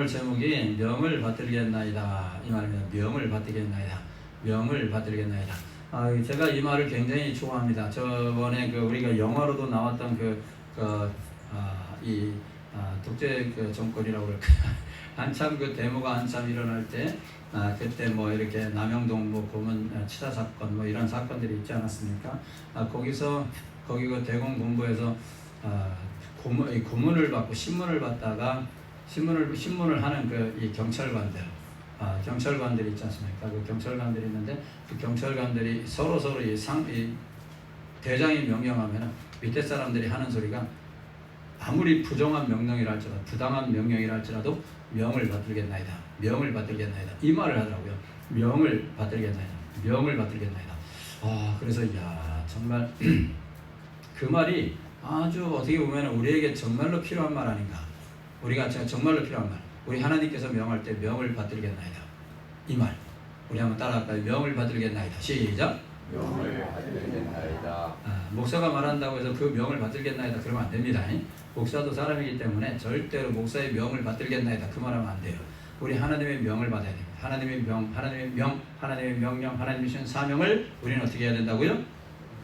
제목이 명을 받들겠나이다 이 말입니다. 명을 받들겠나이다. 명을 받들겠나이다. 제가 이 말을 굉장히 좋아합니다. 저번에 우리가 영화로도 나왔던 독재 정권이라고 그럴까 한참 데모가 한참 일어날 때 그때 이렇게 남영동 고문 치사 사건 이런 사건들이 있지 않았습니까? 거기 대공본부에서 고문을 받고 신문을 받다가 신문을 하는 이 경찰관들이 있지 않습니까? 그 경찰관들이 있는데 그 경찰관들이 서로 이 대장이 명령하면 밑에 사람들이 하는 소리가 아무리 부정한 명령이라 할지라도 부당한 명령이라 할지라도 명을 받들겠나이다. 명을 받들겠나이다. 이 말을 하더라고요. 명을 받들겠나이다. 명을 받들겠나이다. 그래서 정말 그 말이 아주 어떻게 보면 우리에게 정말로 필요한 말 아닌가. 우리가 정말로 필요한 말. 우리 하나님께서 명할 때 명을 받들겠나이다. 이 말. 우리 한번 따라할까요? 명을 받들겠나이다. 시작. 명을 받들겠나이다. 목사가 말한다고 해서 그 명을 받들겠나이다 그러면 안 됩니다. 목사도 사람이기 때문에 절대로 목사의 명을 받들겠나이다 그 말하면 안 돼요. 우리 하나님의 명을 받아야 됩니다. 하나님의 명, 하나님의 명령, 하나님이 주신 사명을 우리는 어떻게 해야 된다고요?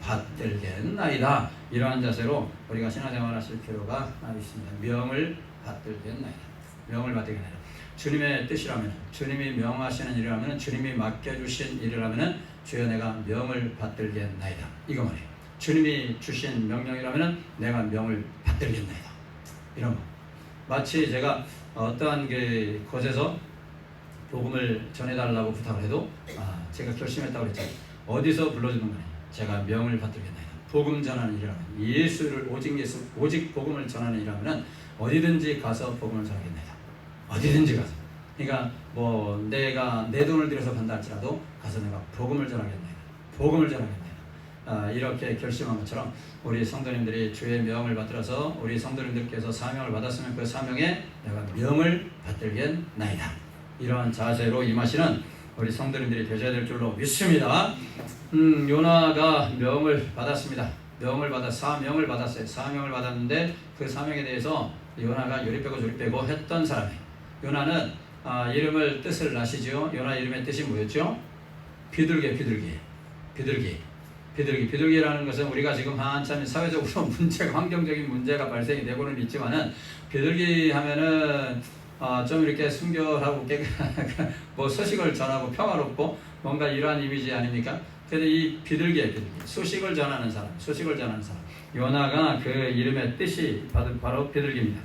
받들겠나이다. 이러한 자세로 우리가 신앙생활 하실 필요가 있습니다. 명을 받들겠나이다. 명을 받들겠나이다. 주님의 뜻이라면, 주님이 명하시는 일이라면, 주님이 맡겨주신 일이라면 주여 내가 명을 받들겠나이다. 이거 말이에요. 주님이 주신 명령이라면 내가 명을 받들겠나이다. 이런 거. 마치 제가 어떠한 곳에서 복음을 전해달라고 부탁을 해도 제가 결심했다고 그랬잖아요. 어디서 불러주는 거냐. 제가 명을 받들겠나이다. 복음 전하는 일이라면 예수를 오직 복음을 전하는 일이라면 어디든지 가서 복음을 전하겠나이다. 어디든지 가서. 그러니까 내가 내 돈을 들여서 간다 할지라도 가서 내가 복음을 전하겠나이다. 복음을 전하겠나이다. 이렇게 결심한 것처럼 우리 성도님들이 주의 명을 받들어서 우리 성도님들께서 사명을 받았으면 그 사명에 내가 명을 받들겠나이다. 이러한 자세로 임하시는 우리 성도님들이 되셔야 될 줄로 믿습니다. 요나가 명을 받았습니다. 사명을 받았어요. 사명을 받았는데 그 사명에 대해서 요나가 요리 빼고 저리 빼고 했던 사람이에요. 요나는 뜻을 아시죠? 요나 이름의 뜻이 뭐였죠? 비둘기라는 것은 우리가 지금 한참 사회적으로 환경적인 문제가 발생이 되고는 있지만은 비둘기 하면은 좀 이렇게 순결하고 소식을 전하고 평화롭고 뭔가 이러한 이미지 아닙니까? 근데 이 비둘기예요. 소식을 전하는 사람. 요나가 그 이름의 뜻이 바로 비둘기입니다.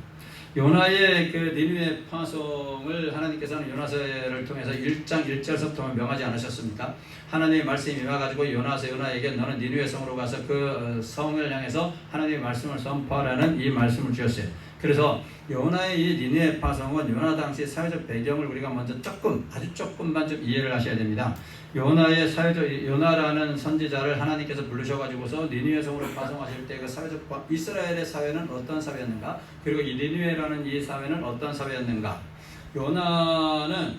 요나의 니느웨 파송을 하나님께서는 요나서를 통해서 1장 1절서부터 명하지 않으셨습니까? 하나님의 말씀이 임해가지고 요나에게 너는 니느웨 성으로 가서 그 성을 향해서 하나님의 말씀을 선포하라는 이 말씀을 주셨어요. 그래서 요나의 이 니느웨 파송은 요나 당시 사회적 배경을 우리가 먼저 아주 조금만 좀 이해를 하셔야 됩니다. 요나라는 선지자를 하나님께서 부르셔가지고서 니느웨 성으로 파송하실 때 그 이스라엘의 사회는 어떤 사회였는가? 그리고 이 니느웨라는 이 사회는 어떤 사회였는가? 요나는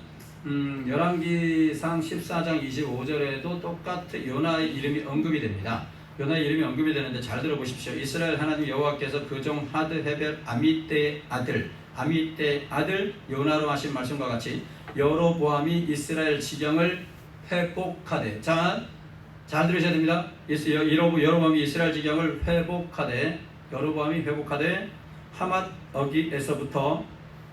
열왕기상 14장 25절에도 똑같은 요나의 이름이 언급이 됩니다. 요나의 이름이 언급이 되는데 잘 들어보십시오. 이스라엘 하나님 여호와께서 그종 하드 헤벨 아미떼의 아들 요나로 하신 말씀과 같이 여로보암이 이스라엘 지경을 회복하되 잘 들으셔야 됩니다. 여로보암이 이스라엘 지경을 회복하되 하맛 어기에서부터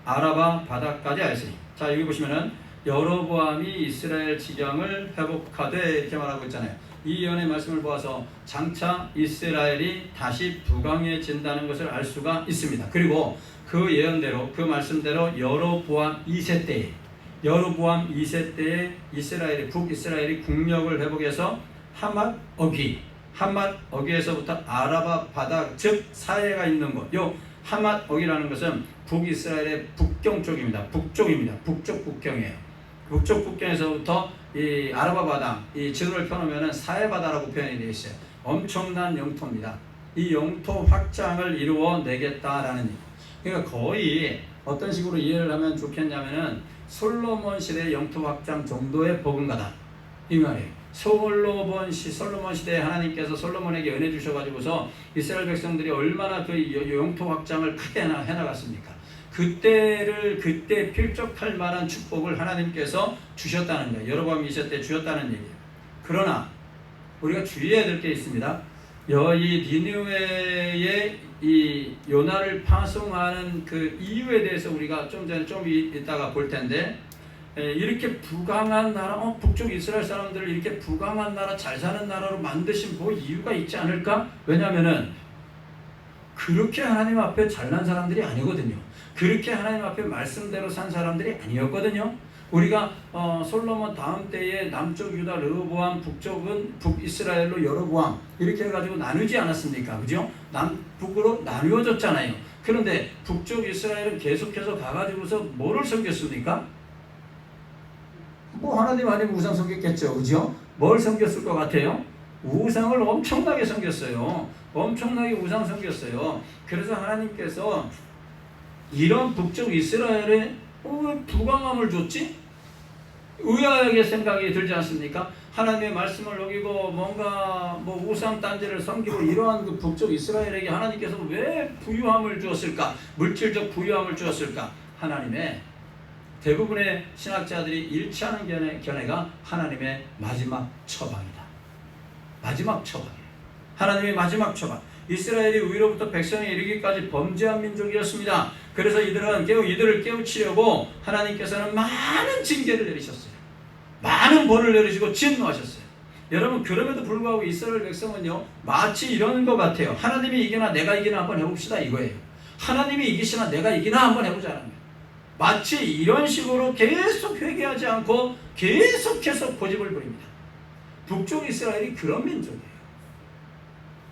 아라바 바다까지 하였으니 자 여기 보시면은 여로보암이 이스라엘 지경을 회복하되 이렇게 말하고 있잖아요. 이 예언의 말씀을 보아서 장차 이스라엘이 다시 부강해진다는 것을 알 수가 있습니다. 그리고 그 예언대로 그 말씀대로 여로보암 2세 때에 북이스라엘이 국력을 회복해서 하맛 어기에서부터 아라바 바다 즉 사해가 있는 곳. 요 하맛 어기라는 것은 북이스라엘의 북경 쪽입니다. 북쪽 국경이에요. 북쪽 국경에서부터 이 아라바 바다, 이 지도를 펴놓으면 사해 바다라고 표현이 되어 있어요. 엄청난 영토입니다. 이 영토 확장을 이루어 내겠다라는 얘기. 그러니까 거의 어떤 식으로 이해를 하면 좋겠냐면은 솔로몬 시대 영토 확장 정도의 버금가다 이 말이에요. 솔로몬 시대에 하나님께서 솔로몬에게 은혜 주셔가지고서 이스라엘 백성들이 얼마나 그 영토 확장을 크게 해나갔습니까? 그 그때 필적할 만한 축복을 하나님께서 주셨다는 거예요. 여로보암이 있을 때 주셨다는 얘기예요. 그러나 우리가 주의해야 될 게 있습니다. 이 니느웨의 이 요나를 파송하는 그 이유에 대해서 우리가 좀 이따가 볼 텐데, 이렇게 부강한 나라, 북쪽 이스라엘 사람들을 이렇게 부강한 나라, 잘 사는 나라로 만드신 뭐 이유가 있지 않을까? 왜냐하면은 그렇게 하나님 앞에 잘난 사람들이 아니거든요. 그렇게 하나님 앞에 말씀대로 산 사람들이 아니었거든요. 우리가 솔로몬 다음 때에 남쪽 유다 르호보암, 북쪽은 북이스라엘로 여로보암 이렇게 해가지고 나누지 않았습니까? 그죠? 남북으로 나누어졌잖아요. 그런데 북쪽 이스라엘은 계속해서 가가지고서 뭐를 섬겼습니까? 뭐 하나님 아니면 우상 섬겼겠죠. 그죠? 뭘 섬겼을 것 같아요? 우상을 엄청나게 섬겼어요. 엄청나게 우상 섬겼어요. 그래서 하나님께서 이런 북쪽 이스라엘에 왜 부강함을 줬지? 의아하게 생각이 들지 않습니까? 하나님의 말씀을 어기고 뭔가 뭐 우상 딴지를 섬기고 이러한 그 북쪽 이스라엘에게 하나님께서 왜 부유함을 주었을까? 물질적 부유함을 주었을까? 하나님의 대부분의 신학자들이 일치하는 견해가 하나님의 마지막 처방이다. 마지막 처방이에요. 하나님의 마지막 처방. 이스라엘이 위로부터 백성에 이르기까지 범죄한 민족이었습니다. 그래서 이들을 깨우치려고 하나님께서는 많은 징계를 내리셨어요. 많은 벌을 내리시고 진노하셨어요. 여러분, 그럼에도 불구하고 이스라엘 백성은요, 마치 이런 것 같아요. 하나님이 이기나 내가 이기나 한번 해봅시다 이거예요. 하나님이 이기시나 내가 이기나 한번 해보자는 거예요. 마치 이런 식으로 계속 회개하지 않고 계속해서 고집을 부립니다. 북쪽 이스라엘이 그런 민족이에요.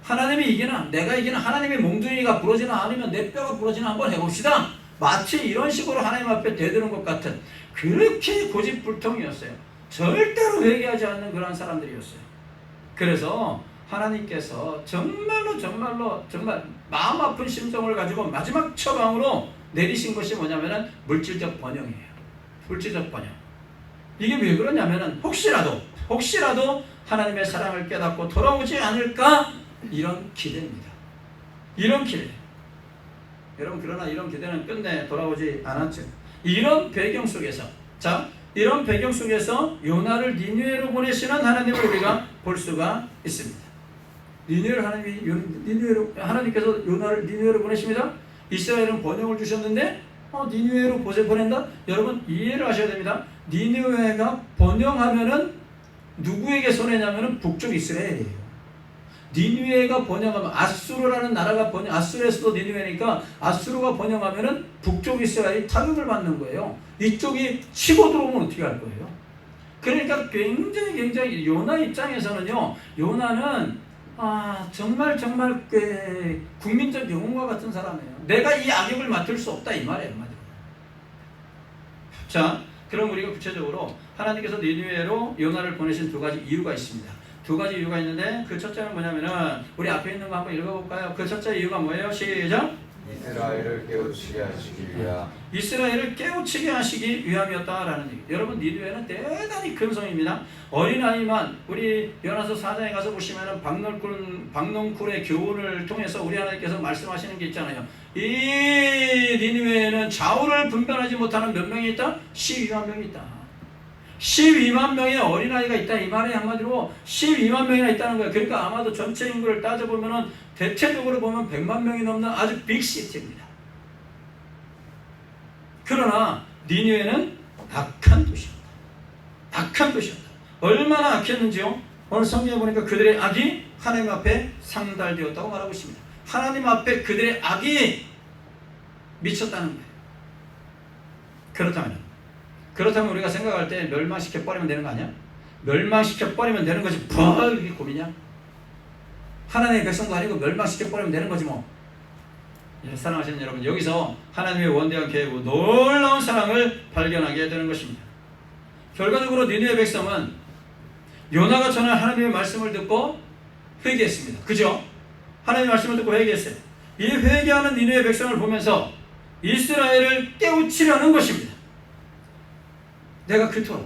하나님이 이기나 내가 이기나, 하나님의 몽둥이가 부러지나 아니면 내 뼈가 부러지나 한번 해봅시다. 마치 이런 식으로 하나님 앞에 대드는 것 같은 그렇게 고집불통이었어요. 절대로 회개하지 않는 그런 사람들이었어요. 그래서 하나님께서 정말 마음 아픈 심정을 가지고 마지막 처방으로 내리신 것이 뭐냐면은 물질적 번영이에요. 물질적 번영. 이게 왜 그러냐면은 혹시라도 하나님의 사랑을 깨닫고 돌아오지 않을까? 이런 기대입니다. 이런 기대. 여러분, 그러나 이런 기대는 끝내 돌아오지 않았죠. 이런 배경 속에서 요나를 니느웨로 보내시는 하나님을 우리가 볼 수가 있습니다. 하나님께서 요나를 니느웨로 보내십니다. 이스라엘은 번영을 주셨는데 니느웨로 보낸다? 여러분, 이해를 하셔야 됩니다. 니느웨가 번영하면은 누구에게 손해냐면은 북쪽 이스라엘이에요. 니느웨가 번영하면 아수르라는 나라가 아수르에서도 니느웨니까 아수르가 번영하면은 북쪽 이스라엘이 타격을 받는 거예요. 이쪽이 치고 들어오면 어떻게 할 거예요? 그러니까 굉장히 요나 입장에서는요, 요나는 정말 국민적 영웅과 같은 사람이에요. 내가 이 악역을 맡을 수 없다 이 말이에요. 자, 그럼 우리가 구체적으로 하나님께서 니느웨로 요나를 보내신 두 가지 이유가 있습니다. 두 가지 이유가 있는데, 그 첫째는 뭐냐면은 우리 앞에 있는 거 한번 읽어볼까요? 그 첫째 이유가 뭐예요? 시작! 이스라엘을 깨우치게 하시기 위함. 이스라엘을 깨우치게 하시기 위함이었다라는 얘기. 여러분, 니느웨는 대단히 큰 성입니다. 어린아이만 우리 요나서 4장에 가서 보시면은 박농쿨의 교훈을 통해서 우리 하나님께서 말씀하시는 게 있잖아요. 이 니느웨에는 좌우를 분별하지 못하는 몇 명이 있다? 12만 명이 있다. 12만 명의 어린아이가 있다 이 말이 한마디로 12만 명이나 있다는 거예요. 그러니까 아마도 전체 인구를 따져보면은 대체적으로 보면 100만 명이 넘는 아주 빅시티입니다. 그러나 니느웨는 악한 도시였다. 악한 도시였다. 얼마나 악했는지요? 오늘 성경에 보니까 그들의 악이 하나님 앞에 상달되었다고 말하고 있습니다. 하나님 앞에 그들의 악이 미쳤다는 거예요. 그렇다면 우리가 생각할 때 멸망시켜버리면 되는 거 아니야? 멸망시켜버리면 되는 거지. 뭐 이게 고민이야? 하나님의 백성도 아니고 멸망시켜버리면 되는 거지 뭐. 사랑하시는 여러분, 여기서 하나님의 원대한 계획으로 놀라운 사랑을 발견하게 되는 것입니다. 결과적으로 니느웨 백성은 요나가 전한 하나님의 말씀을 듣고 회개했습니다. 그죠? 하나님의 말씀을 듣고 회개했어요. 이 회개하는 니느웨 백성을 보면서 이스라엘을 깨우치려는 것입니다. 내가 그토록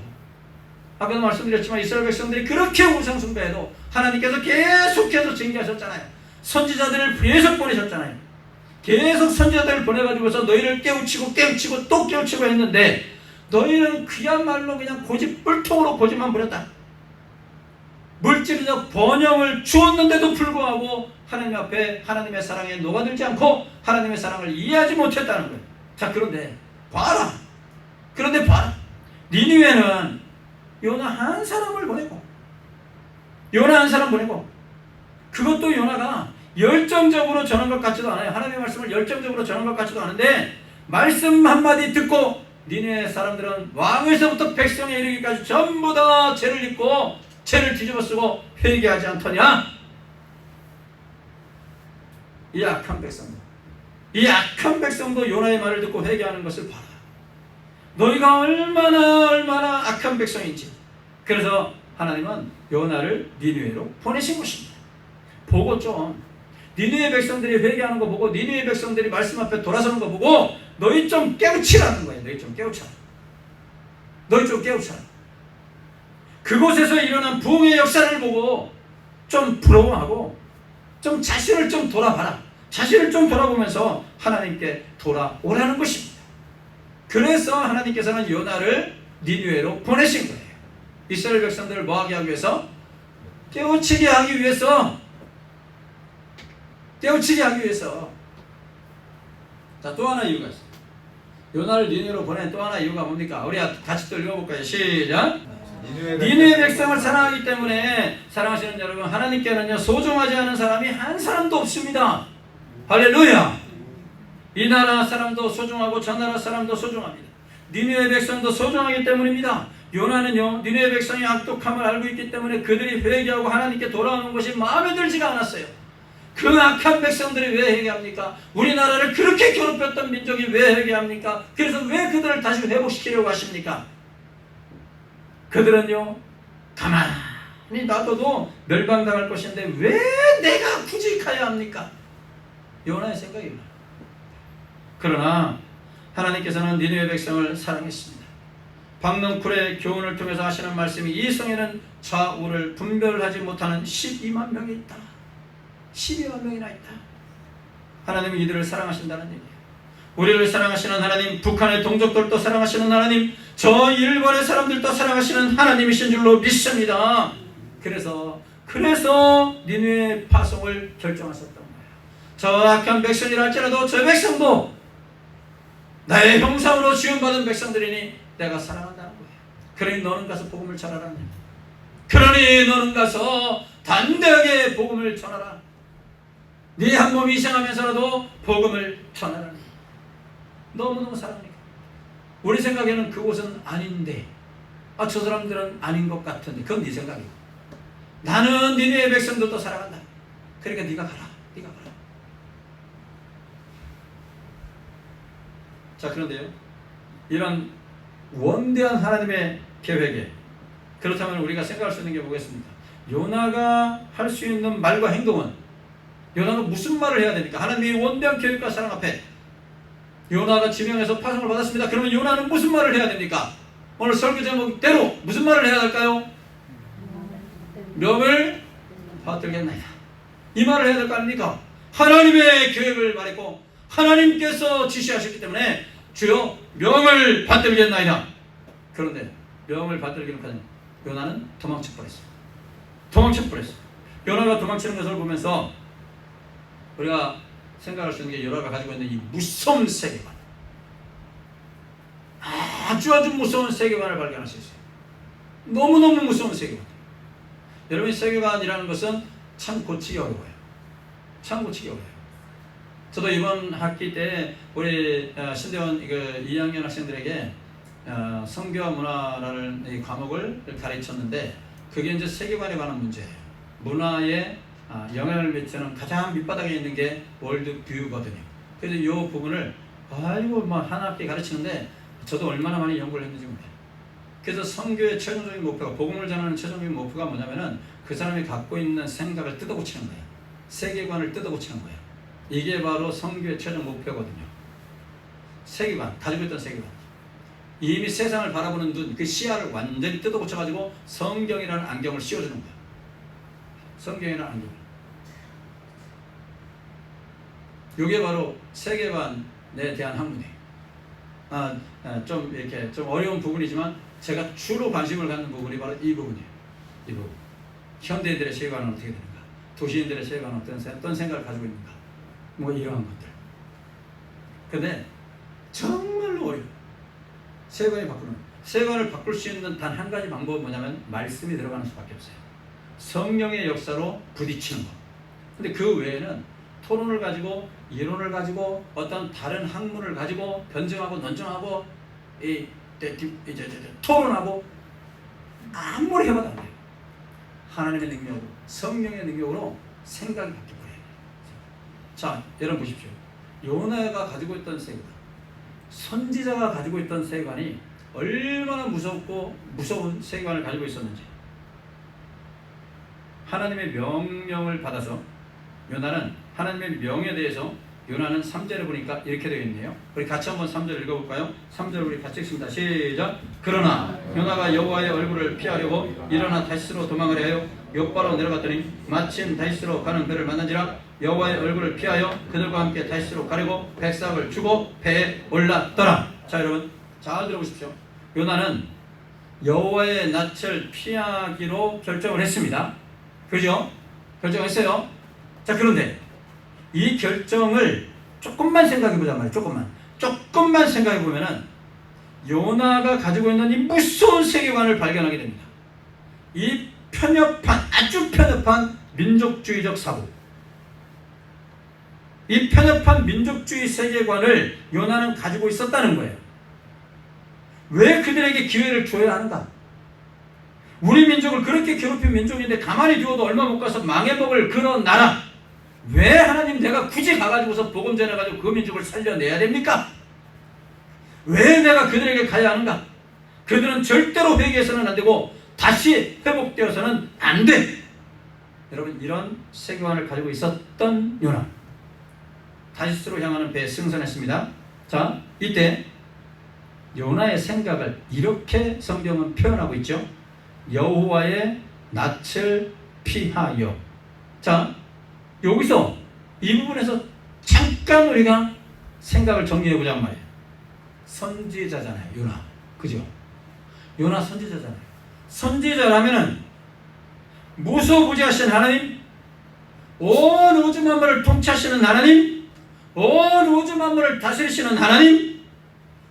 아까도 말씀드렸지만 이스라엘 백성들이 그렇게 우상 숭배해도 하나님께서 계속해서 징계하셨잖아요. 선지자들을 계속 보내셨잖아요. 계속 선지자들을 보내가지고서 너희를 깨우치고 또 깨우치고 했는데 너희는 그야말로 그냥 고집불통으로 고집만 부렸다. 물질적 번영을 주었는데도 불구하고 하나님 앞에 하나님의 사랑에 녹아들지 않고 하나님의 사랑을 이해하지 못했다는 거예요. 자, 그런데 봐라. 니느웨는 요나 한 사람을 보내고 그것도 요나가 열정적으로 전한 것 같지도 않아요. 하나님의 말씀을 열정적으로 전한 것 같지도 않은데 말씀 한마디 듣고 니느웨 사람들은 왕에서부터 백성에 이르기까지 전부 다 죄를 짓고 죄를 뒤집어쓰고 회개하지 않더냐? 이 악한 백성도 요나의 말을 듣고 회개하는 것을 봐라. 너희가 얼마나 악한 백성인지. 그래서 하나님은 요나를 니느웨로 보내신 것입니다. 보고 좀 니느웨 백성들이 회개하는 거 보고 니느웨 백성들이 말씀 앞에 돌아서는 거 보고 너희 좀 깨우치라는 거예요. 너희 좀 깨우쳐라. 그곳에서 일어난 부흥의 역사를 보고 좀 부러워하고 좀 자신을 좀 돌아봐라. 자신을 좀 돌아보면서 하나님께 돌아오라는 것입니다. 그래서 하나님께서는 요나를 니느웨로 보내신 거예요. 이스라엘 백성들을 뭐하게 하기 위해서? 깨우치게 하기 위해서. 자, 또 하나 이유가 있어요. 요나를 니느웨로 보낸 또 하나 이유가 뭡니까? 우리 같이 또 읽어볼까요? 시작. 니느웨 백성을 사랑하기 때문에 사랑하시는 여러분, 하나님께는요 소중하지 않은 사람이 한 사람도 없습니다. 할렐루야. 이 나라 사람도 소중하고 저 나라 사람도 소중합니다. 니느웨 백성도 소중하기 때문입니다. 요나는요 니느웨 백성의 악독함을 알고 있기 때문에 그들이 회개하고 하나님께 돌아오는 것이 마음에 들지가 않았어요. 그 악한 백성들이 왜 회개합니까? 우리나라를 그렇게 괴롭혔던 민족이 왜 회개합니까? 그래서 왜 그들을 다시 회복시키려고 하십니까? 그들은요 가만히 놔둬도 멸망당할 것인데 왜 내가 굳이 가야 합니까? 요나의 생각입니다. 그러나 하나님께서는 니느웨 백성을 사랑했습니다. 박능쿨의 교훈을 통해서 하시는 말씀이 이 성에는 좌우를 분별하지 못하는 12만 명이 있다. 12만 명이나 있다. 하나님은 이들을 사랑하신다는 얘기예요. 우리를 사랑하시는 하나님, 북한의 동족들도 사랑하시는 하나님, 저 일본의 사람들도 사랑하시는 하나님이신 줄로 믿습니다. 그래서 니느웨 파송을 결정하셨던 거예요. 저 악한 백성이라 할지라도 저 백성도 나의 형상으로 지음받은 백성들이니 내가 사랑한다는 거예요. 그러니 너는 가서 복음을 전하라는 거예요. 그러니 너는 가서 담대하게 복음을 전하라. 네 한 몸이 이상하면서라도 복음을 전하라는 거예요. 너무너무 사랑하니까. 우리 생각에는 그곳은 아닌데 저 사람들은 아닌 것 같은데 그건 네 생각이고 나는 니네의 백성들도 사랑한다. 그러니까 네가 가라. 자, 그런데요 이런 원대한 하나님의 계획에 그렇다면 우리가 생각할 수 있는 게 뭐겠습니까? 요나가 할 수 있는 말과 행동은 요나가 무슨 말을 해야 됩니까? 하나님의 원대한 계획과 사랑 앞에 요나가 지명해서 파송을 받았습니다. 그러면 요나는 무슨 말을 해야 됩니까? 오늘 설교 제목대로 무슨 말을 해야 할까요? 명을 받들겠나이다. 이 말을 해야 될 거 아닙니까? 하나님의 계획을 말했고 하나님께서 지시하셨기 때문에 주여 명을 받들겠나이다. 그런데 명을 받들기는 요나는 도망쳐버렸어요. 요나가 도망치는 것을 보면서 우리가 생각할 수 있는 게 요나가 가지고 있는 이 무서운 세계관, 아주 무서운 세계관을 발견할 수 있어요. 너무너무 무서운 세계관. 여러분, 세계관이라는 것은 참 고치기 어려워요. 저도 이번 학기 때 우리 신대원 2학년 학생들에게 성교와 문화라는 이 과목을 가르쳤는데 그게 이제 세계관에 관한 문제예요. 문화에 영향을 미치는 가장 밑바닥에 있는 게 월드뷰거든요. 그래서 이 부분을 한 학기 가르치는데 저도 얼마나 많이 연구를 했는지 몰라요. 그래서 성교의 최종적인 목표가, 복음을 전하는 최종적인 목표가 뭐냐면은 그 사람이 갖고 있는 생각을 뜯어고치는 거예요. 세계관을 뜯어고치는 거예요. 이게 바로 성교의 최종 목표거든요. 세계관, 가지고 있던 세계관. 이미 세상을 바라보는 눈, 그 시야를 완전히 뜯어고쳐가지고 성경이라는 안경을 씌워주는 거예요. 성경이라는 안경. 이게 바로 세계관에 대한 학문이에요. 좀 이렇게 좀 어려운 부분이지만 제가 주로 관심을 갖는 부분이 바로 이 부분이에요. 이 부분. 현대인들의 세계관은 어떻게 되는가? 도시인들의 세계관은 어떤 생각을 가지고 있는가? 뭐 이러한 것들. 근데 정말로 어려워요. 세계관이 바꾸는. 세계관을 바꿀 수 있는 단 한 가지 방법은 뭐냐면 말씀이 들어가는 수밖에 없어요. 성령의 역사로 부딪히는 것. 근데 그 외에는 토론을 가지고 이론을 가지고 어떤 다른 학문을 가지고 변증하고 논증하고 토론하고 아무리 해봐도 안 돼요. 하나님의 능력으로 성령의 능력으로 생각이 바뀌어버려요. 자, 여러분 보십시오. 요나가 가지고 있던 세계관, 선지자가 가지고 있던 세계관이 얼마나 무서운 세계관을 가지고 있었는지. 하나님의 명령을 받아서 요나는 하나님의 명에 대해서 요나는 3절을 보니까 이렇게 되어 있네요. 우리 같이 한번 3절 읽어볼까요? 3절 우리 같이 읽습니다. 시작. 그러나 요나가 여호와의 얼굴을 피하려고 일어나 다시스로 도망을 하여 욥바로 내려갔더니 마침 다시스로 가는 그를 만난지라. 여호와의 얼굴을 피하여 그들과 함께 다시스로 가려고 백삭을 주고 배에 올랐더라. 자, 여러분 잘 들어보십시오. 요나는 여호와의 낯을 피하기로 결정을 했습니다. 그죠? 결정했어요. 자, 그런데 이 결정을 조금만 생각해보자 말이에요. 조금만 생각해보면은 요나가 가지고 있는 이 무서운 세계관을 발견하게 됩니다. 이 아주 편협한 민족주의적 사고, 이 편협한 민족주의 세계관을 요나는 가지고 있었다는 거예요. 왜 그들에게 기회를 줘야 하는가? 우리 민족을 그렇게 괴롭힌 민족인데 가만히 두어도 얼마 못 가서 망해먹을 그런 나라, 왜 하나님 내가 굳이 가가지고서 복음 전해가지고 그 민족을 살려내야 됩니까? 왜 내가 그들에게 가야 하는가? 그들은 절대로 회개해서는 안 되고 다시 회복되어서는 안 돼. 여러분, 이런 세계관을 가지고 있었던 요나, 다시스로 향하는 배에 승선했습니다. 자, 이때 요나의 생각을 이렇게 성경은 표현하고 있죠. 여호와의 낯을 피하여. 자, 여기서 이 부분에서 잠깐 우리가 생각을 정리해보자는 말이에요. 선지자잖아요, 요나. 그죠? 요나 선지자잖아요. 선지자라면은 무소부지하신 하나님, 온 우주 만물을 통치하시는 하나님, 온 우주 만물을 다스리시는 하나님,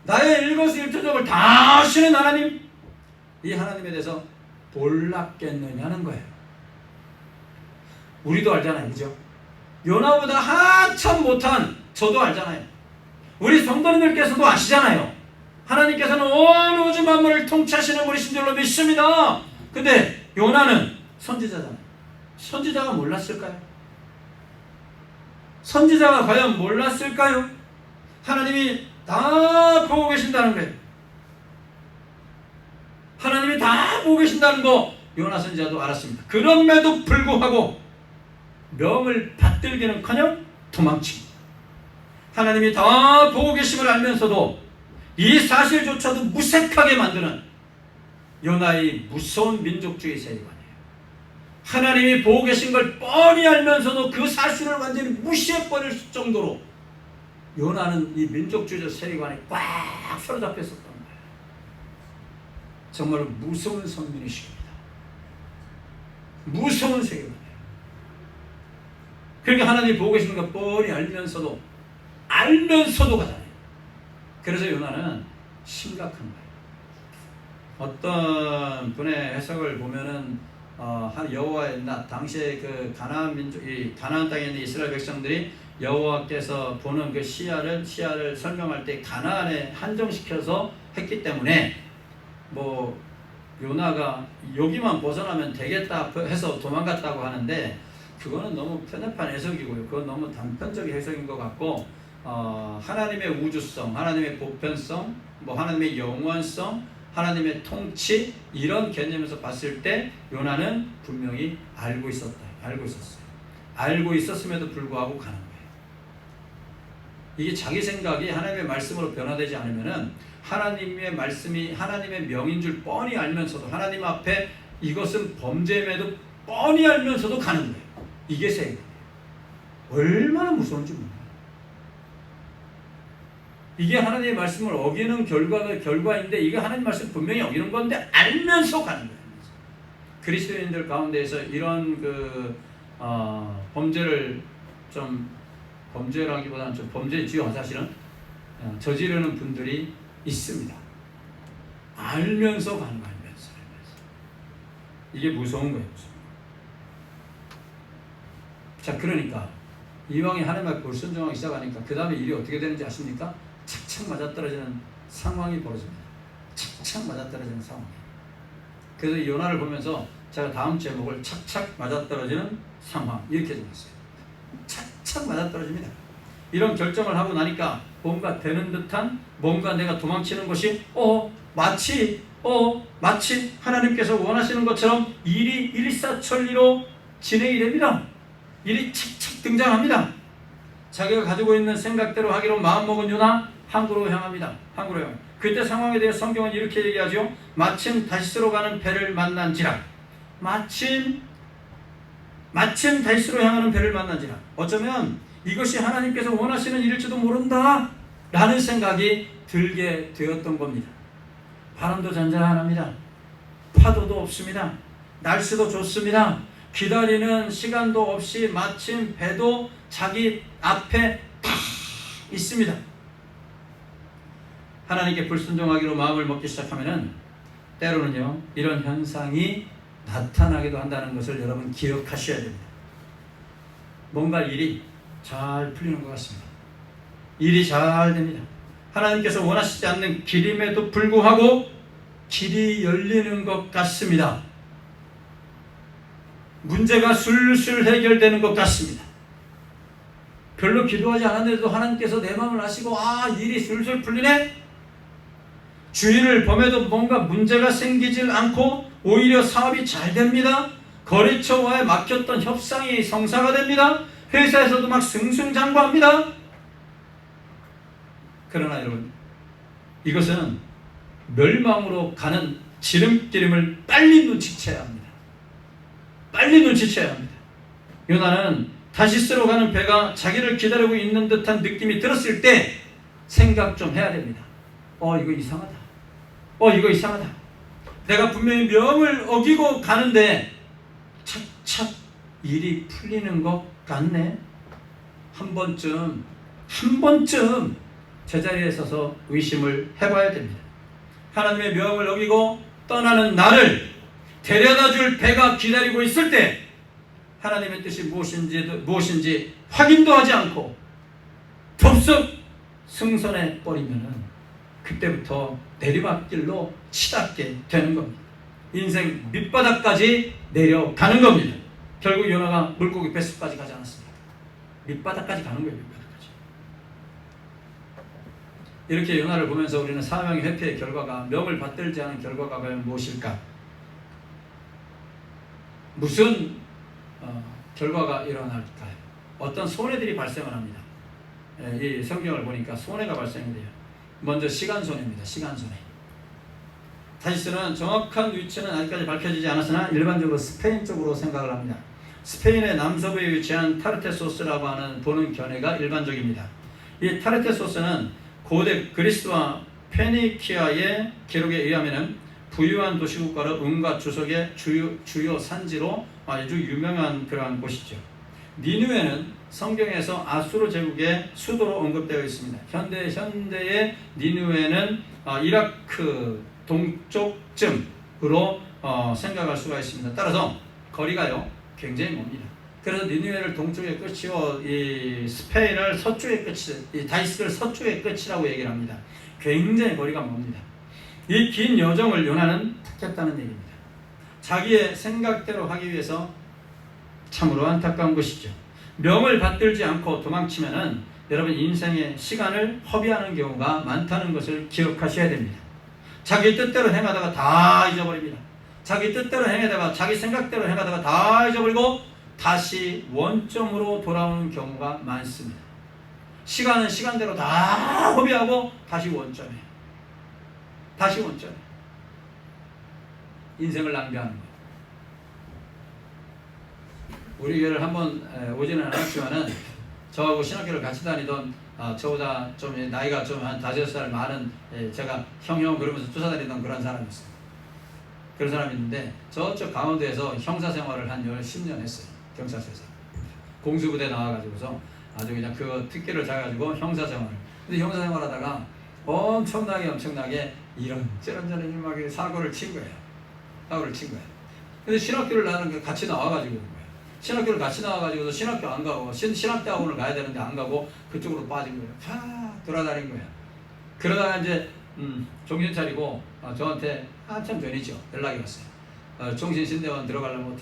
나의 일거수일투족을 다 하시는 하나님, 이 하나님에 대해서 몰랐겠느냐는 거예요. 우리도 알잖아요, 그죠? 요나보다 한참 못한 저도 알잖아요. 우리 성도님들께서도 아시잖아요. 하나님께서는 온 우주 만물을 통치하시는 분이신 줄로 믿습니다. 근데 요나는 선지자잖아요. 선지자가 몰랐을까요? 선지자가 과연 몰랐을까요? 하나님이 다 보고 계신다는 거예요. 하나님이 다 보고 계신다는 거 요나 선지자도 알았습니다. 그럼에도 불구하고 명을 받들기는커녕 도망칩니다. 하나님이 다 보고 계심을 알면서도 이 사실조차도 무색하게 만드는 요나의 무서운 민족주의 세계관이에요. 하나님이 보고 계신 걸 뻔히 알면서도 그 사실을 완전히 무시해버릴 정도로 요나는 이 민족주의적 세계관에 꽉 사로잡혔었던 거예요. 정말 무서운 선민이십니다. 무서운 세계관이에요. 그러니까 하나님이 보고 계시는 걸 뻔히 알면서도 가잖아요. 그래서 요나는 심각한 거예요. 어떤 분의 해석을 보면은 여호와의 낯, 당시에 그 가나안 민족, 이 가나안 땅에 있는 이스라엘 백성들이 여호와께서 보는 그 시야를 설명할 때 가나안에 한정시켜서 했기 때문에 뭐 요나가 여기만 벗어나면 되겠다 해서 도망갔다고 하는데 그거는 너무 편협한 해석이고요. 그건 너무 단편적인 해석인 것 같고 하나님의 우주성, 하나님의 보편성, 뭐 하나님의 영원성, 하나님의 통치 이런 개념에서 봤을 때 요나는 분명히 알고 있었어요. 알고 있었음에도 불구하고 가는 거예요. 이게 자기 생각이 하나님의 말씀으로 변화되지 않으면은 하나님의 말씀이 하나님의 명인 줄 뻔히 알면서도 하나님 앞에 이것은 범죄임에도 뻔히 알면서도 가는 거예요. 이게 세계관이에요. 얼마나 무서운지 몰라요. 이게 하나님의 말씀을 어기는 결과인데 이게 하나님 말씀 분명히 어기는 건데 알면서 가는 거예요. 그리스도인들 가운데에서 이런 범죄를 좀 범죄라기보다는 좀 범죄지요. 사실은 저지르는 분들이 있습니다. 알면서 가는 거예요. 알면서. 이게 무서운 거예요. 무서운 거. 자, 그러니까 이왕에 하나님의 불순종하기 시작하니까 그 다음에 일이 어떻게 되는지 아십니까? 착착 맞아떨어지는 상황이 벌어집니다. 착착 맞아떨어지는 상황. 그래서 이 요나를 보면서 제가 다음 제목을 착착 맞아떨어지는 상황 이렇게 정했어요. 착착 맞아떨어집니다. 이런 결정을 하고 나니까 뭔가 되는 듯한 뭔가 내가 도망치는 것이 마치 하나님께서 원하시는 것처럼 일이 일사천리로 진행이 됩니다. 일이 착착 등장합니다. 자기가 가지고 있는 생각대로 하기로 마음먹은 요나 항구로 향합니다. 항구로 향. 그때 상황에 대해 성경은 이렇게 얘기하죠. 마침 다시스로 가는 배를 만난지라. 마침 다시스로 향하는 배를 만난지라. 어쩌면 이것이 하나님께서 원하시는 일일지도 모른다 라는 생각이 들게 되었던 겁니다. 바람도 잔잔합니다. 파도도 없습니다. 날씨도 좋습니다. 기다리는 시간도 없이 마침 배도 자기 앞에 딱 있습니다. 하나님께 불순종하기로 마음을 먹기 시작하면은 때로는요 이런 현상이 나타나기도 한다는 것을 여러분 기억하셔야 됩니다. 뭔가 일이 잘 풀리는 것 같습니다. 일이 잘 됩니다. 하나님께서 원하시지 않는 길임에도 불구하고 길이 열리는 것 같습니다. 문제가 술술 해결되는 것 같습니다. 별로 기도하지 않았는데도 하나님께서 내 마음을 아시고 일이 술술 풀리네? 주일을 범해도 뭔가 문제가 생기질 않고 오히려 사업이 잘 됩니다. 거래처와의 막혔던 협상이 성사가 됩니다. 회사에서도 막 승승장구합니다. 그러나 여러분, 이것은 멸망으로 가는 지름길임을 빨리 눈치채야 합니다. 빨리 눈치채야 합니다. 요나는 다시스로 가는 배가 자기를 기다리고 있는 듯한 느낌이 들었을 때 생각 좀 해야 됩니다. 이거 이상하다. 이거 이상하다. 내가 분명히 명을 어기고 가는데 착착 일이 풀리는 것 같네. 한 번쯤 제자리에 서서 의심을 해봐야 됩니다. 하나님의 명을 어기고 떠나는 나를 데려다 줄 배가 기다리고 있을 때 하나님의 뜻이 무엇인지 확인도 하지 않고 덥석 승선해 버리면은 그때부터 내리막길로 치닫게 되는 겁니다. 인생 밑바닥까지 내려가는 겁니다. 결국 요나가 물고기 뱃속까지 가지 않았습니다. 밑바닥까지 가는 거예요. 밑바닥까지. 이렇게 요나를 보면서 우리는 사명의 회피의 결과가 명을 받들지 않은 결과가 과연 무엇일까? 무슨 결과가 일어날까요? 어떤 손해들이 발생을 합니다. 이 성경을 보니까 손해가 발생이 돼요. 먼저 시간손해입니다. 시간손해. 다시스는 정확한 위치는 아직까지 밝혀지지 않았으나 일반적으로 스페인 쪽으로 생각을 합니다. 스페인의 남서부에 위치한 타르테소스라고 하는 보는 견해가 일반적입니다. 이 타르테소스는 고대 그리스와 페니키아의 기록에 의하면 부유한 도시국가로 은과 주석의 주요 산지로 아주 유명한 그러한 곳이죠. 니느웨는 성경에서 아수르 제국의 수도로 언급되어 있습니다. 현대의 니느웨는 이라크 동쪽쯤으로 생각할 수가 있습니다. 따라서 거리가요 굉장히 멉니다. 그래서 니느웨를 동쪽의 끝이요 이 스페인을 서쪽의 끝이, 이 다이스를 서쪽의 끝이라고 얘기를 합니다. 굉장히 거리가 멉니다. 이 긴 여정을 요나는 택했다는 얘기입니다. 자기의 생각대로 하기 위해서 참으로 안타까운 것이죠. 명을 받들지 않고 도망치면은 여러분 인생의 시간을 허비하는 경우가 많다는 것을 기억하셔야 됩니다. 자기 뜻대로 행하다가 다 잊어버립니다. 자기 뜻대로 행하다가 자기 생각대로 행하다가 다 잊어버리고 다시 원점으로 돌아오는 경우가 많습니다. 시간은 시간대로 다 허비하고 다시 원점이에요. 다시 원점. 인생을 낭비하는 거예요. 우리 교회를 한번 오지는 않았지만은 저하고 신학교를 같이 다니던 저보다 좀 나이가 좀 한 5살 많은 제가 형 그러면서 쫓아다니던 그런 사람이 있어요. 그런 사람이 있는데 저쪽 강원도에서 형사 생활을 한 10년 했어요. 경찰서에서 공수부대 나와가지고서 아주 그냥 그 특기를 잘가지고 형사 생활을. 근데 형사 생활하다가 엄청나게 이런저런 막 사고를 친 거예요. 근데 신학교를 나는 같이 나와가지고 그런 거예요. 신학교를 같이 나와가지고서 신학교 안 가고 신학대학원을 가야 되는데 안 가고 그쪽으로 빠진 거예요. 팍 돌아다닌 거예요. 그러다가 이제 정신 차리고 저한테 한참 전이죠. 연락이 왔어요. 종신신대원 들어가려면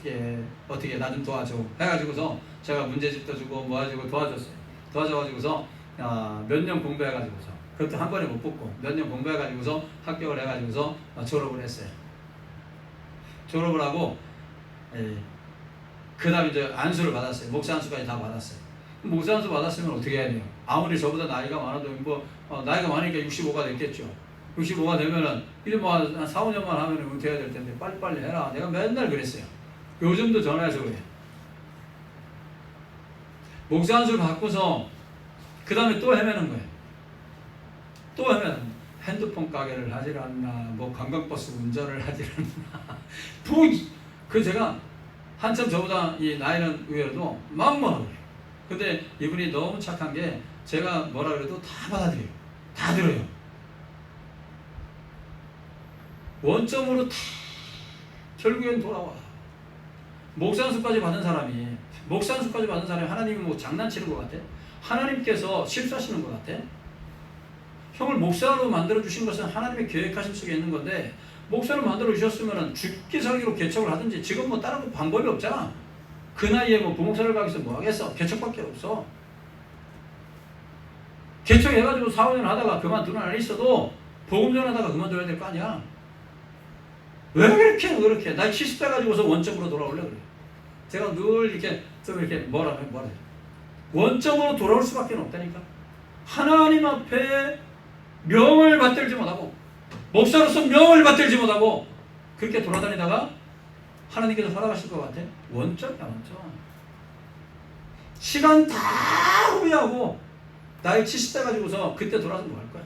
어떻게 나 좀 도와줘 해가지고서 제가 문제집도 주고 뭐 해주고 도와줘가지고서 몇 년 공부해가지고서 그것도 한 번에 못 붙고 몇 년 공부해가지고서 합격을 해가지고서 졸업을 했어요. 졸업을 하고 그 다음에 이제 안수를 받았어요. 목사 안수까지 다 받았어요. 목사 안수 받았으면 어떻게 해야 돼요? 아무리 저보다 나이가 많아도 나이가 많으니까 65가 됐겠죠. 65가 되면은 이제 한 4, 5년만 하면 은퇴해야 될 텐데 빨리빨리 해라. 내가 맨날 그랬어요. 요즘도 전화해서 그래. 목사 안수를 받고서 그 다음에 또 헤매는 거예요. 또 헤매는 핸드폰 가게를 하질 않나, 뭐 관광버스 운전을 하질 않나. 그 제가 한참 저보다 이 나이는 의외로도 뭐라 그래요. 근데 이분이 너무 착한 게 제가 뭐라 그래도 다 받아들여요. 다 들어요. 원점으로 다 결국엔 돌아와. 목사안수까지 받은 사람이 하나님이 뭐 장난치는 것 같아? 하나님께서 실수하시는 것 같아? 형을 목사로 만들어주신 것은 하나님의 계획하심 속에 있는 건데 목사로 만들어주셨으면 죽기 살기로 개척을 하든지 지금 뭐 다른 방법이 없잖아. 그 나이에 뭐 부목사를 가기 위해서 뭐 하겠어? 개척밖에 없어. 개척해가지고 4, 5년 하다가 그만두는 안 있어도 복음 전하다가 그만둬야 될 거 아니야. 왜 그렇게 나이 70대 가지고서 원점으로 돌아오려 그래. 제가 늘 이렇게 좀 이렇게 뭐라 해. 원점으로 돌아올 수밖에 없다니까. 하나님 앞에 명을 받들지 못하고 목사로서 명을 받들지 못하고 그렇게 돌아다니다가 하나님께서 허락하실 것 같아? 원점이야. 시간 다 후회하고 나이 70대 가지고서 그때 돌아서 뭐 할 거야?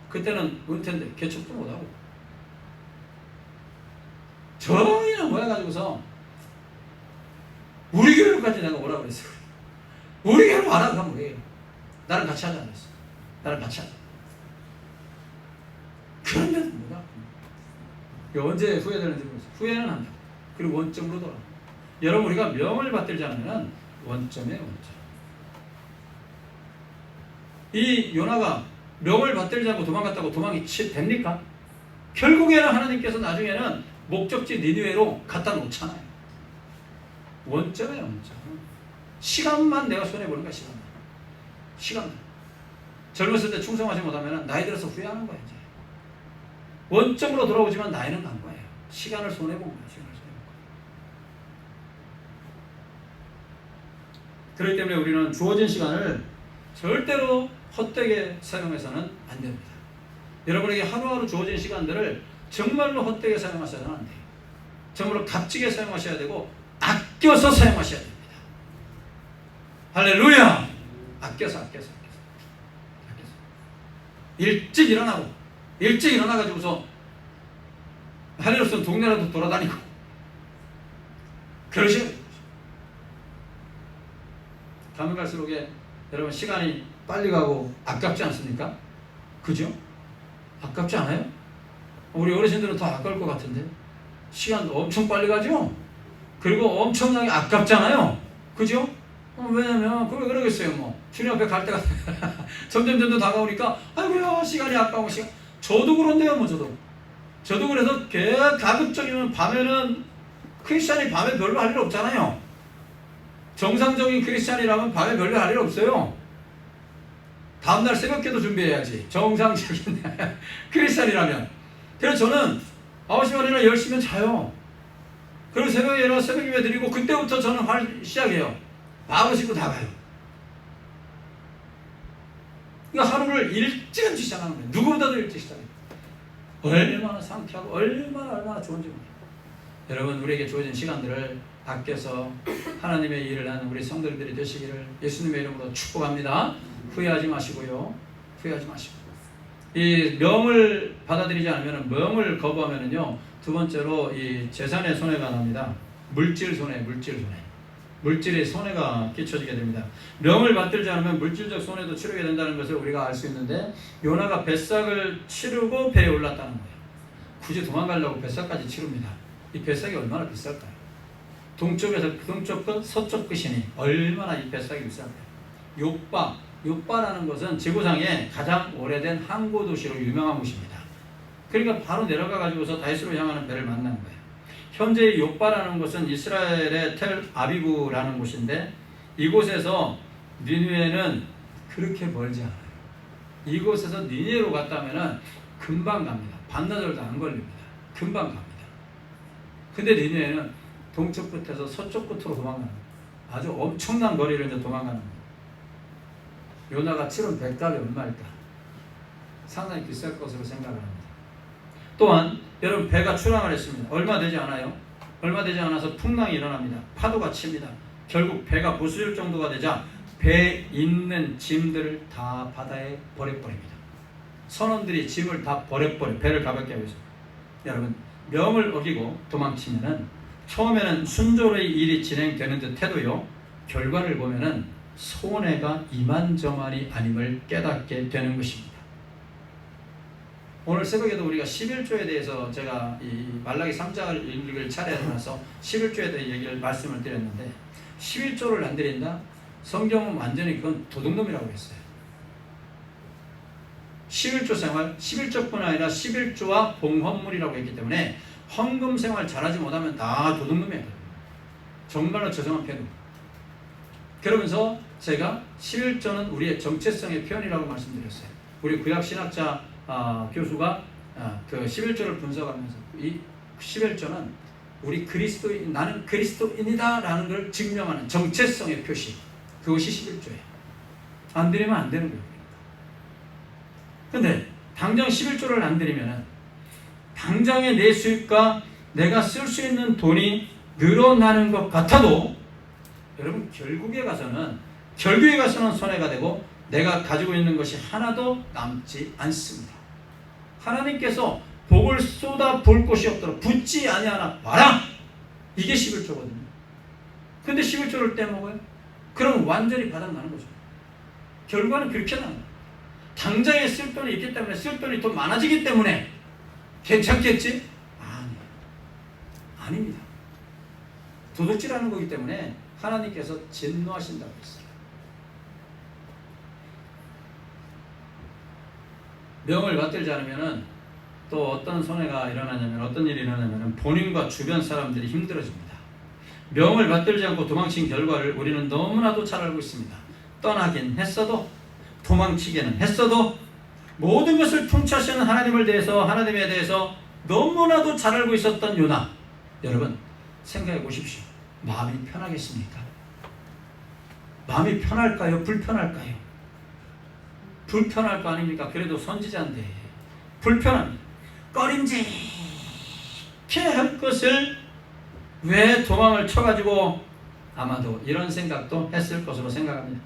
그때는 은퇴인데 개척도 못하고 저희나 모여가지고서 우리 교회로까지 내가 오라고 그랬어. 우리 교회로 와라 하면 왜? 나랑 같이 하자 그랬어. 나랑 같이 하자. 그런데도 뭐야? 언제 후회되는지 모르겠어. 후회는 한다. 그리고 원점으로 돌아. 여러분 우리가 명을 받들지 않으면 원점에 원점. 이 요나가 명을 받들지 않고 도망갔다고 도망이 됩니까? 결국에는 하나님께서 나중에는 목적지 니느웨로 갖다 놓잖아요. 원점에 원점. 시간만 내가 손해보는 거야. 시간만. 젊었을 때 충성하지 못하면 나이 들어서 후회하는 거야. 이제. 원점으로 돌아오지만 나이는 간 거예요. 시간을 손해본 거예요. 그렇기 때문에 우리는 주어진 시간을 절대로 헛되게 사용해서는 안 됩니다. 여러분에게 하루하루 주어진 시간들을 정말로 헛되게 사용하셔서는 안 돼요. 정말로 값지게 사용하셔야 되고 아껴서 사용하셔야 됩니다. 할렐루야! 아껴서. 일찍 일어나가지고서 할 일 없으면 동네라도 돌아다니고 그러셔야 돼요. 가면 갈수록 여러분 시간이 빨리 가고 아깝지 않습니까? 그죠? 아깝지 않아요? 우리 어르신들은 더 아까울 것 같은데 시간 엄청 빨리 가죠? 그리고 엄청나게 아깝잖아요. 그죠? 왜냐면 왜 그러겠어요. 뭐 주님 앞에 갈 때가 점점 다가오니까 아이고야 시간이 아까워. 저도 그런데요. 저도 그래서 가급적이면 밤에는 크리스찬이 밤에 별로 할 일 없잖아요. 정상적인 크리스찬이라면 밤에 별로 할 일 없어요. 다음날 새벽기도 준비해야지. 정상적인 크리스찬이라면. 그래서 저는 9시 반이나 10시면 자요. 그리고 새벽에 일어나 새벽 예배 드리고 그때부터 저는 시작해요. 밥을 씻고 다 가요. 그러니까 하루를 일찍 시작하는 거예요. 누구보다도 일찍 시작해요. 얼마나 상쾌하고 얼마나 좋은지 모르겠어요. 여러분 우리에게 주어진 시간들을 아껴서 하나님의 일을 하는 우리 성도들이 되시기를 예수님의 이름으로 축복합니다. 후회하지 마시고요. 후회하지 마시고. 이 명을 받아들이지 않으면, 명을 거부하면은요, 두 번째로 이 재산의 손해가 납니다. 물질의 손해가 끼쳐지게 됩니다. 명을 받들지 않으면 물질적 손해도 치르게 된다는 것을 우리가 알 수 있는데, 요나가 뱃삭을 치르고 배에 올랐다는 거예요. 굳이 도망가려고 뱃삭까지 치릅니다. 이 뱃삭이 얼마나 비쌀까요? 동쪽 끝, 서쪽 끝이니 얼마나 이 뱃삭이 비쌀까요? 요빠라는 것은 지구상에 가장 오래된 항구 도시로 유명한 곳입니다. 그러니까 바로 내려가 가지고서 다윗으로 향하는 배를 만난 거예요. 현재 요빠라는 곳은 이스라엘의 텔 아비브라는 곳인데, 이곳에서 니느웨는 그렇게 멀지 않아요. 이곳에서 니느웨로 갔다면은 금방 갑니다. 반나절도 안 걸립니다. 금방 갑니다. 근데 니느웨는 동쪽 끝에서 서쪽 끝으로 도망가는 거예요. 아주 엄청난 거리를 이제 도망가는 거예요. 요나가 치른 배값이 얼마일까? 상당히 비쌀 것으로 생각을 합니다. 또한 여러분, 배가 출항을 했습니다. 얼마 되지 않아요. 얼마 되지 않아서 풍랑이 일어납니다. 파도가 칩니다. 결국 배가 부수질 정도가 되자 배에 있는 짐들을 다 바다에 버려버립니다. 선원들이 짐을 다 버려버려, 배를 가볍게 하기 위해서. 여러분, 명을 어기고 도망치면은 처음에는 순조로이 일이 진행되는 듯 해도요, 결과를 보면은 손해가 이만저만이 아님을 깨닫게 되는 것입니다. 오늘 새벽에도 우리가 11조에 대해서 제가 이 말라기 3장을 읽을 차례에 나서 11조에 대해 말씀을 드렸는데, 11조를 안 드린다? 성경은 완전히 그건 도둑놈이라고 했어요. 11조 생활, 11조뿐 아니라 11조와 봉헌물이라고 했기 때문에 헌금 생활 잘하지 못하면 다 도둑놈이에요. 정말로 죄송한 표현. 그러면서 제가 11조는 우리의 정체성의 표현이라고 말씀드렸어요. 우리 구약신학자 교수가 그 11조를 분석하면서 이 11조는 우리 그리스도인, 나는 그리스도인이다 라는 걸 증명하는 정체성의 표시, 그것이 11조예요. 안 드리면 안 되는 거예요. 근데 당장 11조를 안 드리면 당장의 내 수입과 내가 쓸 수 있는 돈이 늘어나는 것 같아도, 여러분, 결국에 가서는 손해가 되고 내가 가지고 있는 것이 하나도 남지 않습니다. 하나님께서 복을 쏟아 볼 곳이 없도록 붓지 아니하나 봐라, 이게 11조거든요. 근데 11조를 떼먹어요? 그럼 완전히 바닥나는 거죠. 결과는 그렇게 나는 거예요. 당장에 쓸 돈이 있기 때문에, 쓸 돈이 더 많아지기 때문에 괜찮겠지? 아닙니다. 도둑질하는 거기 때문에 하나님께서 진노하신다고 했어요. 명을 받들지 않으면 또 어떤 손해가 일어나냐면, 어떤 일이 일어나냐면 본인과 주변 사람들이 힘들어집니다. 명을 받들지 않고 도망친 결과를 우리는 너무나도 잘 알고 있습니다. 떠나긴 했어도, 도망치기는 했어도, 모든 것을 통치하시는 하나님에 대해서 너무나도 잘 알고 있었던 요나. 여러분, 생각해 보십시오. 마음이 편하겠습니까? 마음이 편할까요? 불편할까요? 불편할 거 아닙니까? 그래도 선지자인데 불편합니다. 꺼림직해 할 것을 왜 도망을 쳐가지고, 아마도 이런 생각도 했을 것으로 생각합니다.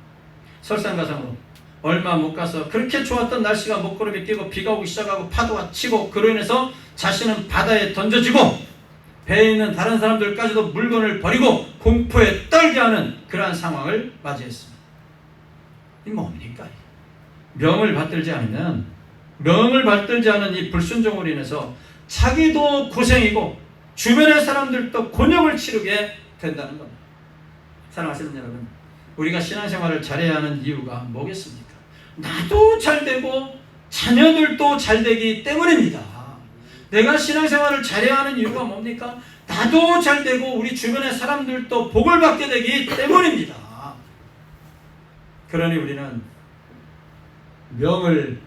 설상가상으로 얼마 못 가서 그렇게 좋았던 날씨가 먹구름이 끼고 비가 오기 시작하고 파도가 치고, 그로 인해서 자신은 바다에 던져지고 배에 있는 다른 사람들까지도 물건을 버리고 공포에 떨게 하는 그러한 상황을 맞이했습니다. 이 뭡니까? 명을 받들지 않으면, 명을 받들지 않은 이 불순종으로 인해서 자기도 고생이고 주변의 사람들도 곤욕을 치르게 된다는 겁니다. 사랑하시는 여러분, 우리가 신앙생활을 잘해야 하는 이유가 뭐겠습니까? 나도 잘되고 자녀들도 잘되기 때문입니다. 내가 신앙생활을 잘해야 하는 이유가 뭡니까? 나도 잘되고 우리 주변의 사람들도 복을 받게 되기 때문입니다. 그러니 우리는 명을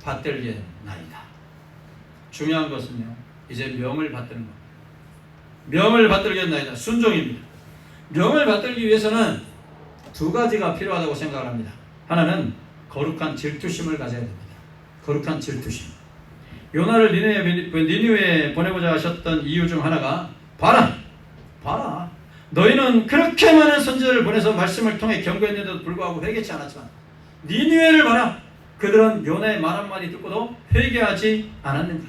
받들겠나이다. 중요한 것은요, 이제 명을 받드는 겁니다. 명을 받들겠나이다. 순종입니다. 명을 받들기 위해서는 두 가지가 필요하다고 생각을 합니다. 하나는 거룩한 질투심을 가져야 됩니다. 거룩한 질투심. 요나를 니느웨에 보내고자 하셨던 이유 중 하나가, 봐라, 너희는 그렇게 많은 선지자를 보내서 말씀을 통해 경고했는데도 불구하고 회개치 않았지만 니느웨를 봐라. 그들은 요나의 말 한마디 듣고도 회개하지 않았는가.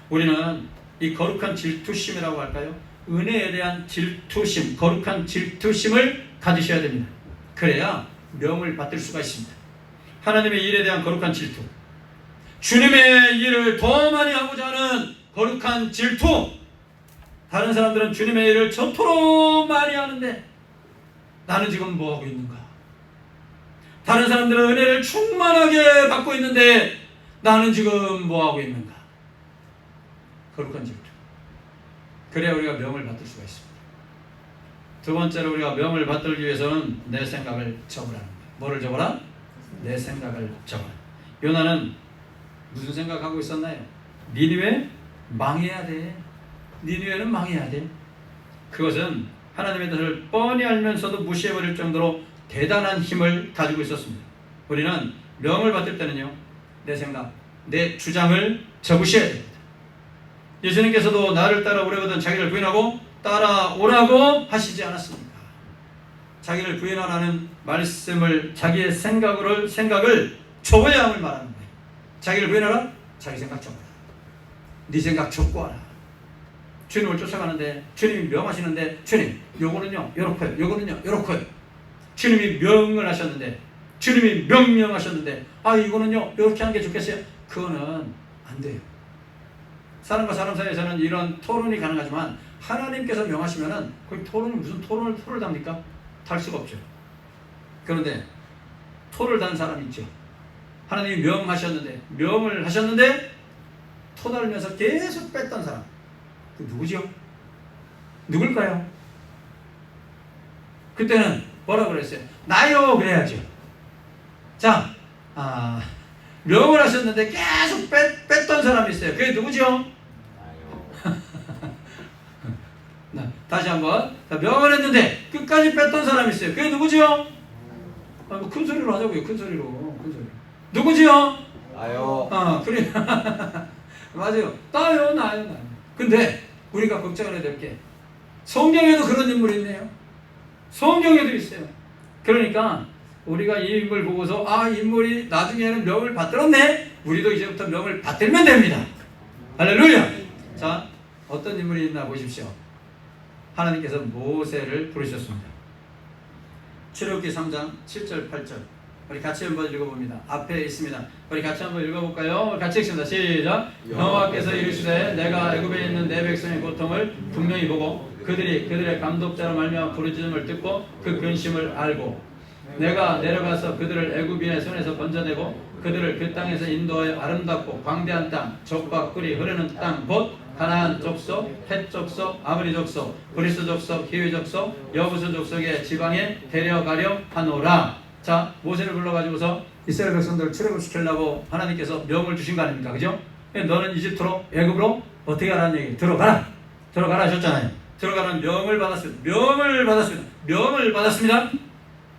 우리는 이 거룩한 질투심이라고 할까요? 은혜에 대한 질투심, 거룩한 질투심을 가지셔야 됩니다. 그래야 명을 받을 수가 있습니다. 하나님의 일에 대한 거룩한 질투, 주님의 일을 더 많이 하고자 하는 거룩한 질투. 다른 사람들은 주님의 일을 저토록 많이 하는데 나는 지금 뭐하고 있는가? 다른 사람들은 은혜를 충만하게 받고 있는데 나는 지금 뭐하고 있는가? 거룩한 질투. 그래야 우리가 명을 받을 수가 있습니다. 두 번째로 우리가 명을 받기 위해서는 내 생각을 접으라는 거예요. 뭐를 접어라? 내 생각을 접어라. 요나는 무슨 생각하고 있었나요? 니느웨 망해야 돼. 니느웨는 망해야 돼. 그것은 하나님의 뜻을 뻔히 알면서도 무시해버릴 정도로 대단한 힘을 가지고 있었습니다. 우리는 명을 받을 때는요, 내 생각, 내 주장을 접으셔야 됩니다. 예수님께서도 나를 따라오려거든 자기를 부인하고 따라오라고 하시지 않았습니까? 자기를 부인하라는 말씀을 자기의 생각을 접어야 함을 말하는 거예요. 자기를 부인하라? 자기 생각 접어라. 네 생각 접고 와라. 주님을 쫓아가는데 주님이 명하시는데 주님 요거는요 요렇고요, 요거는요 요렇고요. 주님이 명을 하셨는데, 주님이 명령하셨는데 이거는요 요렇게 하는 게 좋겠어요. 그거는 안 돼요. 사람과 사람 사이에서는 이런 토론이 가능하지만 하나님께서 명하시면은 그 토론이 무슨 토를 답니까? 달 수가 없죠. 그런데 토를 단 사람이 있죠. 하나님이 명을 하셨는데 토 달면서 계속 뺐던 사람. 그 누구죠? 누굴까요? 그때는 뭐라 그랬어요? 나요! 그래야죠. 자, 명을 하셨는데 계속 뺐던 사람이 있어요. 그게 누구죠? 다시 한번. 명을 했는데 끝까지 뺐던 사람이 있어요. 그게 누구죠? 큰 소리로 하자고요. 큰 소리로. 누구지요? 나요. 그래. 맞아요. 나요. 근데 우리가 걱정을 해야 될 게 성경에도 그런 인물이 있네요. 성경에도 있어요. 그러니까 우리가 이 인물 보고서 인물이 나중에는 명을 받들었네. 우리도 이제부터 명을 받들면 됩니다. 할렐루야. 자, 어떤 인물이 있나 보십시오. 하나님께서 모세를 부르셨습니다. 출애굽기 3장 7절 8절 우리 같이 한번 읽어봅니다. 앞에 있습니다. 우리 같이 한번 읽어볼까요? 같이 읽습니다. 시작. 여호와께서 이르시되 내가 애굽에 있는 내 백성의 고통을 분명히 보고 그들의 감독자로 말미암아 부르짖음을 듣고 그 근심을 알고 내가 내려가서 그들을 애굽인의 손에서 건져내고 그들을 그 땅에서 인도하여 아름답고 광대한 땅 젖과 꿀이 흐르는 땅 곧 가나안 족속, 헷 족속, 아므리 족속, 브리스 족속, 히위 족속, 여부스 족속의 지방에 데려가려 하노라. 자, 모세를 불러가지고서 이스라엘 백성들을 출애굽시키려고 하나님께서 명을 주신 거 아닙니까? 그죠? 너는 이집트로, 애굽으로 어떻게 하라는 얘기? 들어가라 하셨잖아요. 들어가라는 명을 받았습니다.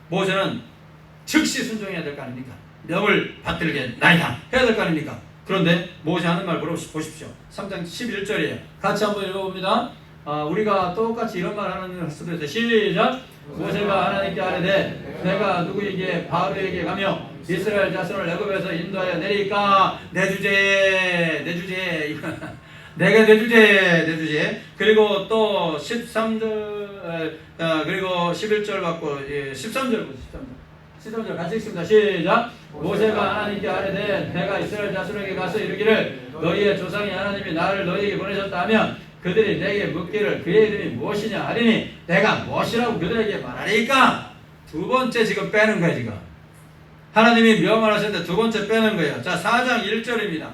모세는 즉시 순종해야 될 거 아닙니까? 명을 받들겠나이다 해야 될 거 아닙니까? 그런데 모세 하는 말 보십시오. 3장 11절이에요. 같이 한번 읽어봅니다. 우리가 똑같이 이런 말 하는 수도 있어요. 시작. 모세가 하나님께 아뢰되 내가 누구에게 바로에게 가며 이스라엘 자손을 애굽에서 인도하여 내리까? 내 주제 내가 내 주제. 그리고 또 13절 그리고 11절 받고 13절 같이 읽습니다. 시작. 모세가 하나님께 아뢰되 내가 이스라엘 자손에게 가서 이르기를 너희의 조상이 하나님이 나를 너희에게 보내셨다 하면 그들이 내게 묻기를 그의 이름이 무엇이냐 하리니 내가 무엇이라고 그들에게 말하리까? 두 번째 지금 빼는 거예요. 지금 하나님이 명을 하셨는데 두 번째 빼는 거예요. 자, 4장 1절입니다.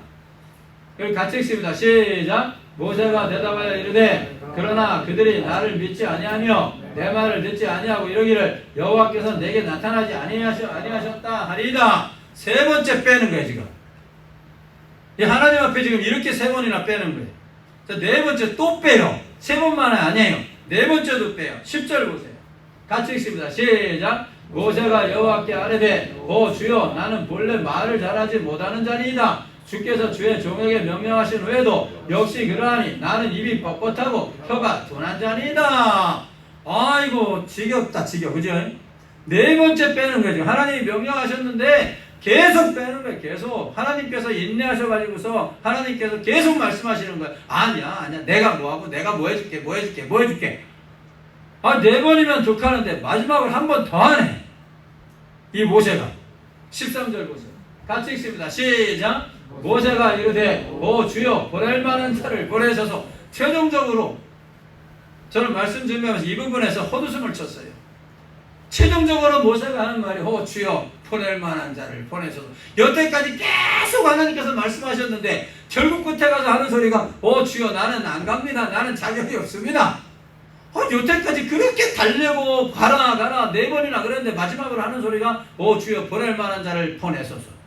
여기 같이 읽습니다. 시작. 모세가 대답하여 이르되 그러나 그들이 나를 믿지 아니하며 내 말을 듣지 아니하고 이러기를 여호와께서 내게 나타나지 아니하셨다 하리이다. 세 번째 빼는 거예요. 지금 이 하나님 앞에 지금 이렇게 세 번이나 빼는 거예요. 자, 네 번째 또 빼요. 세 번만은 아니에요. 네 번째도 빼요. 10절 보세요. 같이 읽습니다. 시작. 모세가 여호와께 아뢰되 오 주여 나는 본래 말을 잘하지 못하는 자니이다. 주께서 주의 종에게 명령하신 후에도 역시 그러하니 나는 입이 뻣뻣하고 혀가 둔한 자니이다. 아이고 지겹다. 그죠? 네 번째 빼는 거죠. 하나님이 명령하셨는데 계속 빼는 거예요. 계속 하나님께서 인내하셔가지고서 하나님께서 계속 말씀하시는 거예요. 아니야 내가 뭐하고 내가 뭐 해줄게. 네 번이면 좋다는데 마지막으로 한 번 더 하네. 이 모세가 13절 보세요. 같이 읽습니다. 시작. 모세가 이르되 오 주여 보낼 만한 자를 보내셔서 최종적으로 저는 말씀 준비하면서 이 부분에서 헛웃음을 쳤어요. 최종적으로 모세가 하는 말이 오 주여 보낼 만한 자를 보내셔서 여태까지 계속 하나님께서 말씀하셨는데 결국 끝에 가서 하는 소리가 오 주여 나는 안 갑니다. 나는 자격이 없습니다. 여태까지 그렇게 달래고 가라 네 번이나 그랬는데 마지막으로 하는 소리가 오 주여 보낼 만한 자를 보내소서.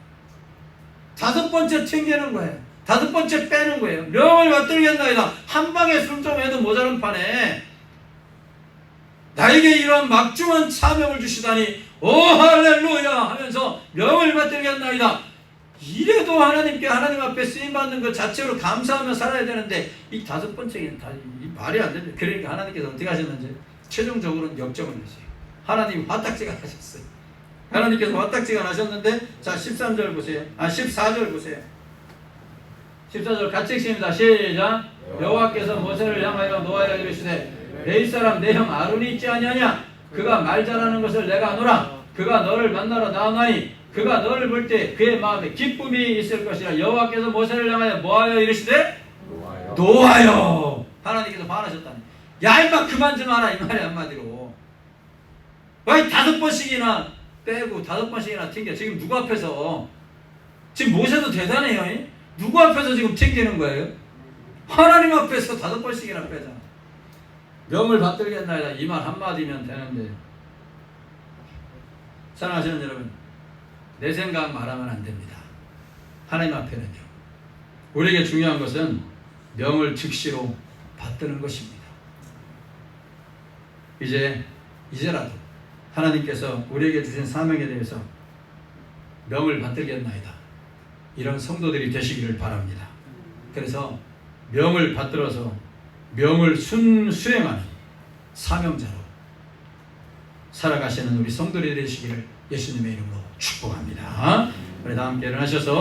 다섯 번째 튕기는 거예요. 다섯 번째 빼는 거예요. 명을 받들겠나이다. 한 방에 순종해도 모자란 판에 나에게 이런 막중한 사명을 주시다니 오 할렐루야 하면서 명을 받들겠나이다. 이래도 하나님께 하나님 앞에 쓰임받는 것 자체로 감사하며 살아야 되는데 이 다섯 번째는 다 말이 안 됩니다. 그러니까 하나님께서 어떻게 하셨는지 최종적으로는 역정을 내세요. 하나님 화딱지가 나셨어요. 하나님께서 화딱지가 나셨는데 자 13절 보세요. 14절 보세요. 14절 같이 읽습니다. 시작. 여호와께서 모세를 향하여 노하여 이르시되 내 사람 내 형 아론이 있지 아니하냐. 그가 말 잘하는 것을 내가 아노라. 그가 너를 만나러 나오나니 그가 너를 볼 때 그의 마음에 기쁨이 있을 것이라. 여호와께서 모세를 향하여 뭐하여 이르시되 노하여. 하나님께서 말하셨다니 야 임마 그만 좀 하라 이 말이 한마디로. 왜 다섯 번씩이나 빼고 다섯 번씩이나 튕겨. 지금 누구 앞에서 지금 모세도 대단해요. 누구 앞에서 지금 튕기는 거예요? 하나님 앞에서 다섯 번씩이나 빼잖아. 명을 받들겠나이다 이 말 한마디면 되는데 사랑하시는 여러분 내 생각 말하면 안 됩니다. 하나님 앞에는요. 우리에게 중요한 것은 명을 즉시로 받드는 것입니다. 이제라도 하나님께서 우리에게 주신 사명에 대해서 명을 받들겠나이다. 이런 성도들이 되시기를 바랍니다. 그래서 명을 받들어서 명을 수행하는 사명자로 살아가시는 우리 성도들이 되시기를 예수님의 이름으로 축복합니다. 우리 다 함께 일어나셔서